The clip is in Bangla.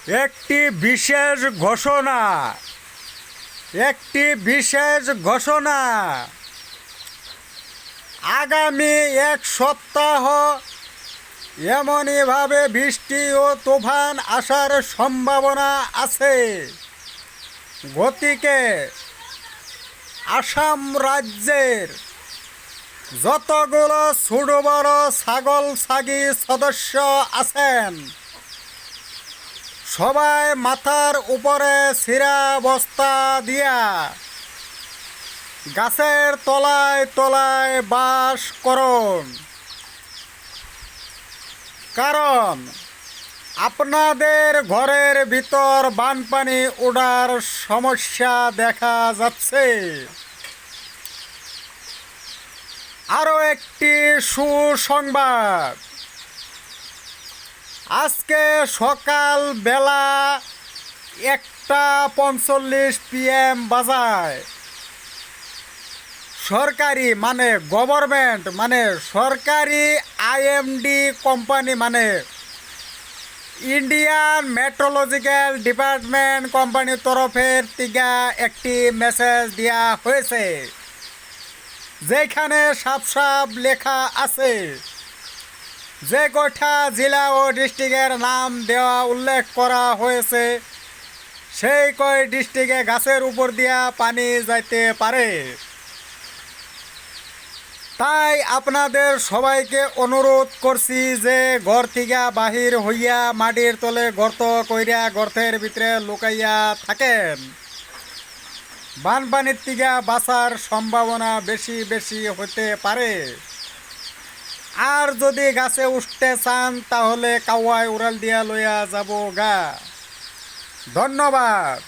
একটি বিশেষ ঘোষণা আগামী এক সপ্তাহ এমনইভাবে বৃষ্টি ও তুফান আসার সম্ভাবনা আছে। গতিকে আসাম রাজ্যের যতগুলো ছোট বড় ছাগল ছাগি সদস্য আছেন সবাই মাথার উপরে ছিঁড়া বস্তা দিয়া গাছের তলায় তলায় বাস করুন, কারণ আপনাদের ঘরের ভিতর বানপানি ওঠার সমস্যা দেখা যাচ্ছে। আরও একটি সুসংবাদ, আজকে সকাল বেলা 1:45 PM বাজায় সরকারি গভর্নমেন্ট সরকারি IMD company Indian meteorological department কোম্পানির তরফের থেকে একটি মেসেজ দেওয়া হয়েছে, যেখানে সাফ লেখা আছে যে কয়টা জেলা ও ডিস্ট্রিক্টের নাম দেওয়া উল্লেখ করা হয়েছে সেই কয় ডিস্ট্রিক্টে গাছের উপর দিয়া পানি যাইতে পারে। তাই আপনাদের সবাইকে অনুরোধ করছি যে ঘর থেকে বাহির হইয়া মাটির তলে গর্ত কইরা গর্তের ভিতরে লুকাইয়া থাকেন। বানপানির থেকে বাঁচার সম্ভাবনা বেশি হতে পারে। আর যদি গাছে উঠতে চান তাহলে কাওয়ায় উড়াল দিয়া লইয়া যাব গা। ধন্যবাদ।